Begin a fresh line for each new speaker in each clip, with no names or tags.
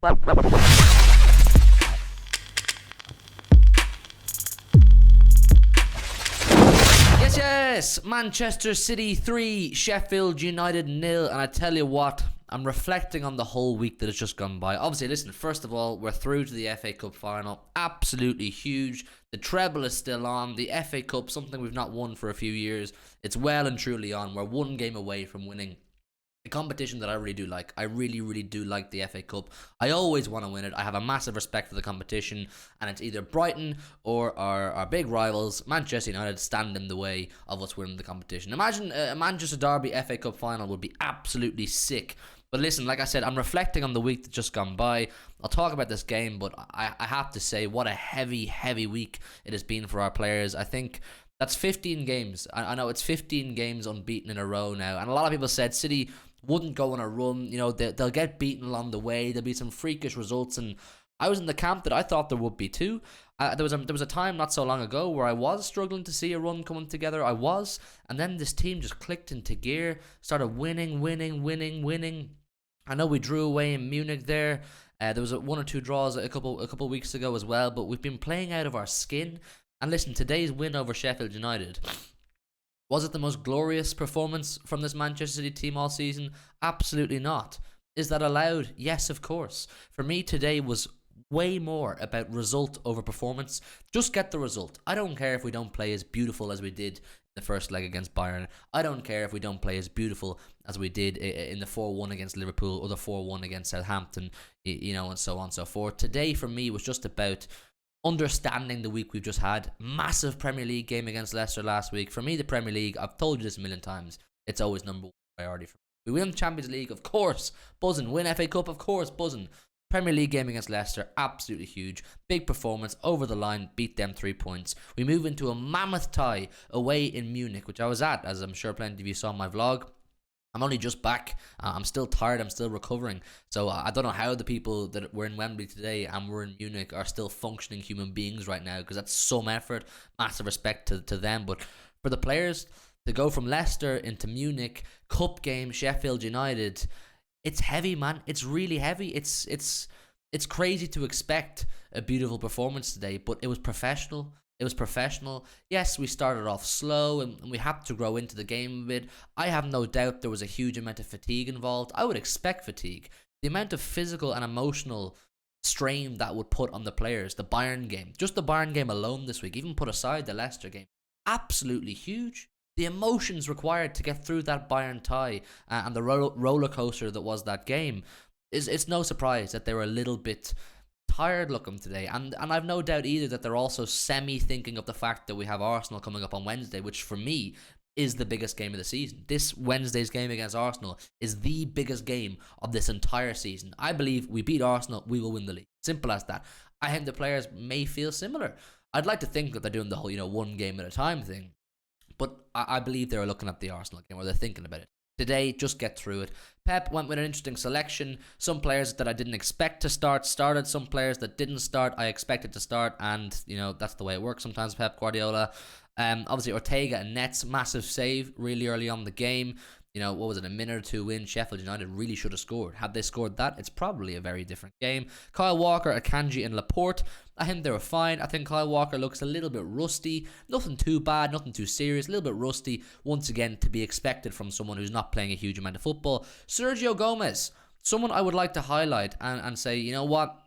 Yes, Manchester City 3, Sheffield United 0, and I tell you what, I'm reflecting on the whole week that has just gone by. Obviously, listen, first of all, we're through to the FA Cup final. Absolutely huge. The treble is still on. The FA Cup, something we've not won for a few years. It's well and truly on. We're one game away from winning a competition that I really do like. I really, really do like the FA Cup. I always want to win it. I have a massive respect for the competition, and it's either Brighton or our big rivals, Manchester United, stand in the way of us winning the competition. Imagine a Manchester Derby FA Cup final would be absolutely sick. But listen, like I said, I'm reflecting on the week that's just gone by. I'll talk about this game, but I have to say what a heavy, heavy week it has been for our players. I think that's 15 games. I know it's 15 games unbeaten in a row now. And a lot of people said City wouldn't go on a run. You know, they'll get beaten along the way. There'll be some freakish results. And I was in the camp that I thought there would be too. There was a time not so long ago where I was struggling to see a run coming together. I was. And then this team just clicked into gear, started winning. I know we drew away in Munich there. There was one or two draws a couple weeks ago as well. But we've been playing out of our skin. And listen, today's win over Sheffield United, was it the most glorious performance from this Manchester City team all season? Absolutely not. Is that allowed? Yes, of course. For me, today was way more about result over performance. Just get the result. I don't care if we don't play as beautiful as we did in the first leg against Bayern. I don't care if we don't play as beautiful as we did in the 4-1 against Liverpool or the 4-1 against Southampton, and so on and so forth. Today, for me, was just about understanding the week we've just had. Massive Premier League game against Leicester last week. For me, the Premier League, I've told you this a million times, it's always number one priority for me. We win the Champions League, of course, buzzing. Win FA Cup, of course, buzzing. Premier League game against Leicester, absolutely huge. Big performance, over the line, beat them 3 points. We move into a mammoth tie away in Munich, which I was at, as I'm sure plenty of you saw in my vlog. I'm only just back. I'm still tired. I'm still recovering. So I don't know how the people that were in Wembley today and were in Munich are still functioning human beings right now, because that's some effort. Massive respect to them. But for the players to go from Leicester into Munich, cup game, Sheffield United, it's heavy, man. It's really heavy. It's crazy to expect a beautiful performance today, but it was professional. It was professional. Yes, we started off slow and we had to grow into the game a bit. I have no doubt there was a huge amount of fatigue involved. I would expect fatigue. The amount of physical and emotional strain that would put on the players, the Bayern game, just the Bayern game alone this week, even put aside the Leicester game, absolutely huge. The emotions required to get through that Bayern tie and the roller coaster that was that game, it's no surprise that they were a little bit tired looking today, and I've no doubt either that they're also thinking of the fact that we have Arsenal coming up on Wednesday, which for me is the biggest game of the season. This Wednesday's game against Arsenal is the biggest game of this entire season. I believe we beat Arsenal, we will win the league. Simple as that. I think the players may feel similar. I'd like to think that they're doing the whole one game at a time thing, but I believe they're looking at the Arsenal game, or they're thinking about it. Today, just get through it. Pep went with an interesting selection. Some players that I didn't expect to start started. Some players that didn't start, I expected to start. And, that's the way it works sometimes, Pep Guardiola. Obviously, Ortega and Nets, massive save really early on in the game. What was it, a minute or two in? Sheffield United really should have scored. Had they scored that, it's probably a very different game. Kyle Walker, Akanji and Laporte, I think they were fine. I think Kyle Walker looks a little bit rusty. Nothing too bad, nothing too serious. A little bit rusty, once again, to be expected from someone who's not playing a huge amount of football. Sergio Gomez, someone I would like to highlight and say, you know what?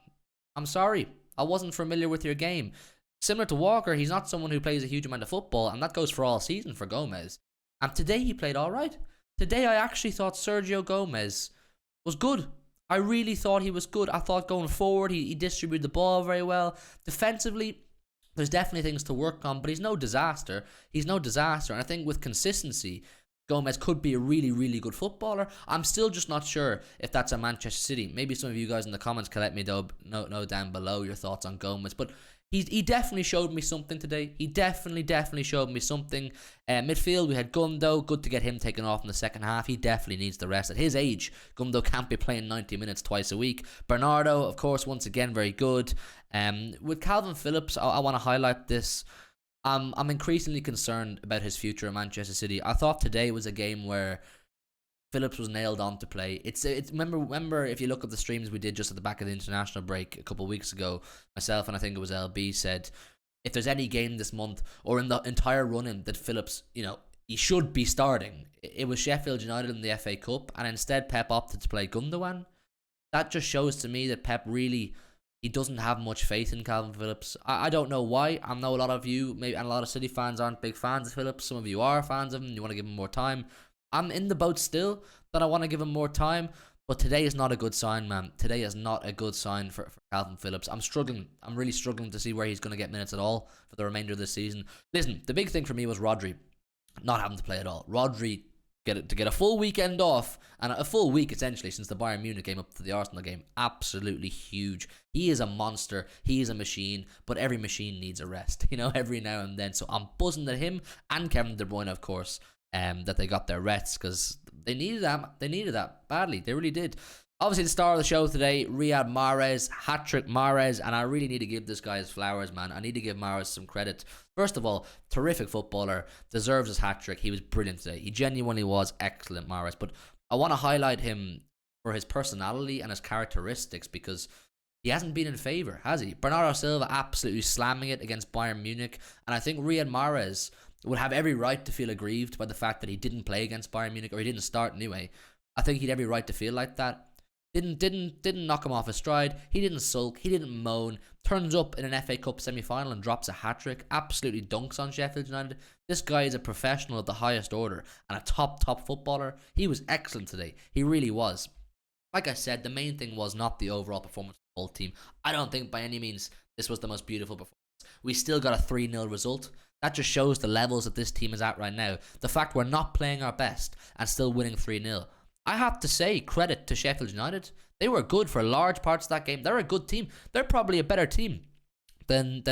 I'm sorry. I wasn't familiar with your game. Similar to Walker, he's not someone who plays a huge amount of football, and that goes for all season for Gomez. And today he played all right. Today I actually thought Sergio Gomez was good. I really thought he was good. I thought going forward, he distributed the ball very well. Defensively, there's definitely things to work on, but he's no disaster. And I think with consistency, Gomez could be a really, really good footballer. I'm still just not sure if that's a Manchester City. Maybe some of you guys in the comments can let me know down below your thoughts on Gomez. But he definitely showed me something today. He definitely showed me something. Midfield, we had Gundo. Good to get him taken off in the second half. He definitely needs the rest. At his age, Gundo can't be playing 90 minutes twice a week. Bernardo, of course, once again, very good. With Calvin Phillips, I want to highlight this. I'm increasingly concerned about his future at Manchester City. I thought today was a game where Phillips was nailed on to play. It's remember if you look at the streams we did just at the back of the international break a couple of weeks ago, myself and I think it was LB said, if there's any game this month or in the entire run-in that Phillips, he should be starting, it was Sheffield United in the FA Cup, and instead Pep opted to play Gundogan. That just shows to me that Pep really, he doesn't have much faith in Calvin Phillips. I don't know why. I know a lot of you, maybe, and a lot of City fans aren't big fans of Phillips. Some of you are fans of him. You want to give him more time. I'm in the boat still that I want to give him more time. But today is not a good sign, man. Today is not a good sign for Calvin Phillips. I'm struggling. I'm really struggling to see where he's going to get minutes at all for the remainder of the season. Listen, the big thing for me was Rodri not having to play at all. Rodri to get a full weekend off, and a full week essentially since the Bayern Munich game up to the Arsenal game, absolutely huge. He is a monster, he is a machine, but every machine needs a rest, every now and then. So I'm buzzing at him and Kevin De Bruyne, of course, that they got their rests, because they needed that badly. They really did. Obviously, the star of the show today, Riyad Mahrez, hat-trick Mahrez, and I really need to give this guy his flowers, man. I need to give Mahrez some credit. First of all, terrific footballer, deserves his hat-trick. He was brilliant today. He genuinely was excellent, Mahrez. But I want to highlight him for his personality and his characteristics, because he hasn't been in favour, has he? Bernardo Silva absolutely slamming it against Bayern Munich, and I think Riyad Mahrez would have every right to feel aggrieved by the fact that he didn't play against Bayern Munich, or he didn't start anyway. I think he'd every right to feel like that. Didn't knock him off his stride. He didn't sulk. He didn't moan. Turns up in an FA Cup semi-final and drops a hat-trick. Absolutely dunks on Sheffield United. This guy is a professional of the highest order and a top footballer. He was excellent today. He really was. Like I said, the main thing was not the overall performance of the whole team. I don't think by any means this was the most beautiful performance. We still got a 3-0 result. That just shows the levels that this team is at right now. The fact we're not playing our best and still winning 3-0. I have to say, credit to Sheffield United. They were good for large parts of that game. They're a good team. They're probably a better team than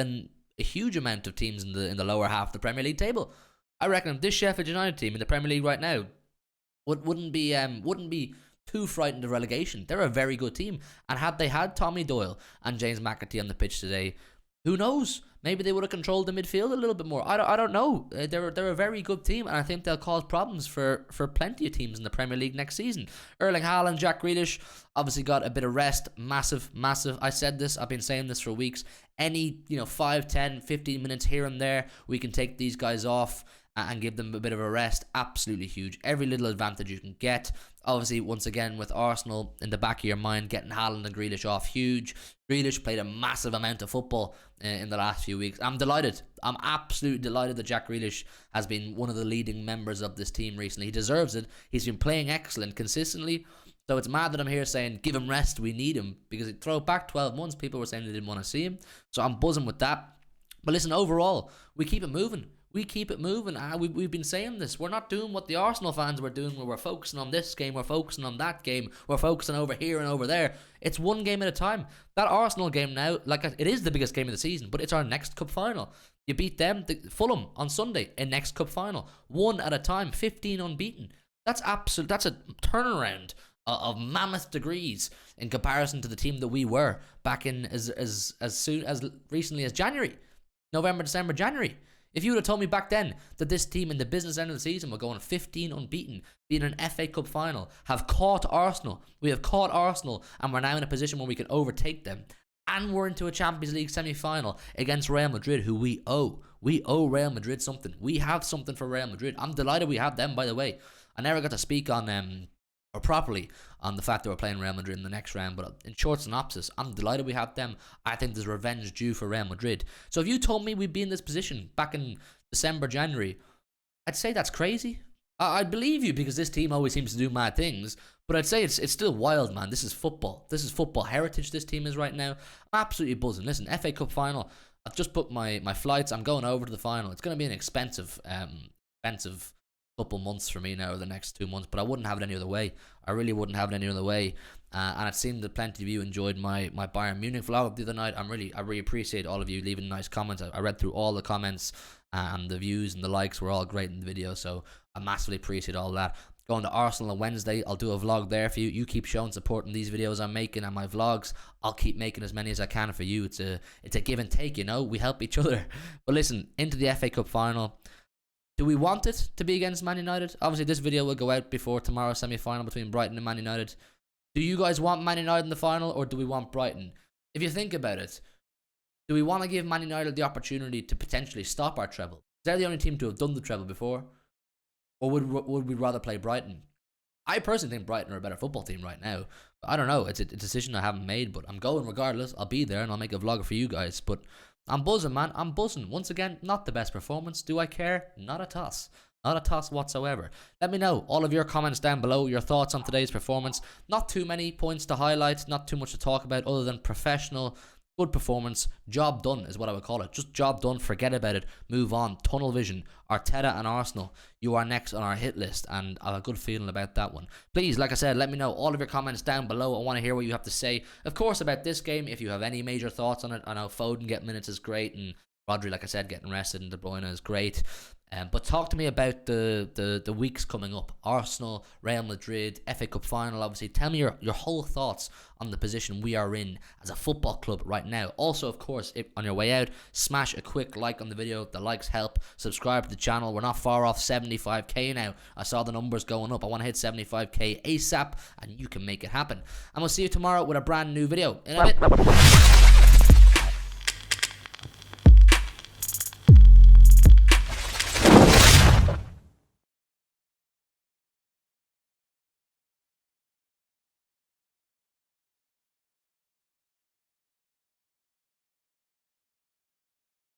a huge amount of teams in the lower half of the Premier League table. I reckon this Sheffield United team in the Premier League right now wouldn't be too frightened of relegation. They're a very good team. And had they had Tommy Doyle and James McAtee on the pitch today, who knows? Maybe they would have controlled the midfield a little bit more. I don't know. They're a very good team, and I think they'll cause problems for plenty of teams in the Premier League next season. Erling Haaland, Jack Grealish, obviously got a bit of rest. Massive. I said this. I've been saying this for weeks. Any 5, 10, 15 minutes here and there, we can take these guys off and give them a bit of a rest. Absolutely huge. Every little advantage you can get. Obviously, once again, with Arsenal in the back of your mind, getting Haaland and Grealish off, huge. Grealish played a massive amount of football in the last few weeks. I'm delighted. I'm absolutely delighted that Jack Grealish has been one of the leading members of this team recently. He deserves it. He's been playing excellent consistently. So it's mad that I'm here saying, give him rest, we need him. Because throw it back 12 months, people were saying they didn't want to see him. So I'm buzzing with that. But listen, overall, we keep it moving. We keep it moving. We've been saying this. We're not doing what the Arsenal fans were doing, where we're focusing on this game, we're focusing on that game, we're focusing over here and over there. It's one game at a time. That Arsenal game now, it is the biggest game of the season, but it's our next cup final. You beat them, Fulham, on Sunday, a next cup final. One at a time, 15 unbeaten. That's a turnaround of mammoth degrees in comparison to the team that we were back in as recently as January. November, December, January. If you would have told me back then that this team in the business end of the season were going 15 unbeaten, being an FA Cup final, have caught Arsenal, and we're now in a position where we can overtake them, and we're into a Champions League semi-final against Real Madrid, who we owe. We owe Real Madrid something. We have something for Real Madrid. I'm delighted we have them, by the way. I never got to speak on them or properly on the fact that we're playing Real Madrid in the next round, but in short synopsis, I'm delighted we have them. I think there's revenge due for Real Madrid. So if you told me we'd be in this position back in December, January, I'd say that's crazy. I'd believe you, because this team always seems to do mad things, but I'd say it's still wild, man. This is football. This is football heritage this team is right now. I'm absolutely buzzing. Listen, FA Cup final, I've just booked my flights. I'm going over to the final. It's going to be an expensive couple months for me now, or the next 2 months, but I wouldn't have it any other way. I really wouldn't have it any other way. And it seemed that plenty of you enjoyed my Bayern Munich vlog the other night. I really appreciate all of you leaving nice comments. I read through all the comments, and the views and the likes were all great in the video, so I massively appreciate all that. Going to Arsenal on Wednesday, I'll do a vlog there for you. You keep showing support in these videos I'm making and my vlogs. I'll keep making as many as I can for you. It's a give and take, we help each other. But listen, into the FA Cup final. Do we want it to be against Man United? Obviously, this video will go out before tomorrow's semi-final between Brighton and Man United. Do you guys want Man United in the final, or do we want Brighton? If you think about it, do we want to give Man United the opportunity to potentially stop our treble? They're the only team to have done the treble before. Or would we rather play Brighton? I personally think Brighton are a better football team right now. I don't know. It's a decision I haven't made, but I'm going regardless. I'll be there and I'll make a vlog for you guys. But I'm buzzing, man. I'm buzzing. Once again, not the best performance. Do I care? Not a toss. Not a toss whatsoever. Let me know all of your comments down below, your thoughts on today's performance. Not too many points to highlight, not too much to talk about other than professional, good performance. Job done is what I would call it. Just job done. Forget about it. Move on. Tunnel vision. Arteta and Arsenal, you are next on our hit list, and I have a good feeling about that one. Please, like I said, let me know all of your comments down below. I want to hear what you have to say, of course, about this game. If you have any major thoughts on it, I know Foden getting minutes is great, and Rodri, like I said, getting rested, and De Bruyne is great. But talk to me about the weeks coming up. Arsenal, Real Madrid, FA Cup final, obviously. Tell me your whole thoughts on the position we are in as a football club right now. Also, of course, if on your way out, smash a quick like on the video. The likes help. Subscribe to the channel. We're not far off 75k now. I saw the numbers going up. I want to hit 75k ASAP, and you can make it happen. And we'll see you tomorrow with a brand new video. In a bit.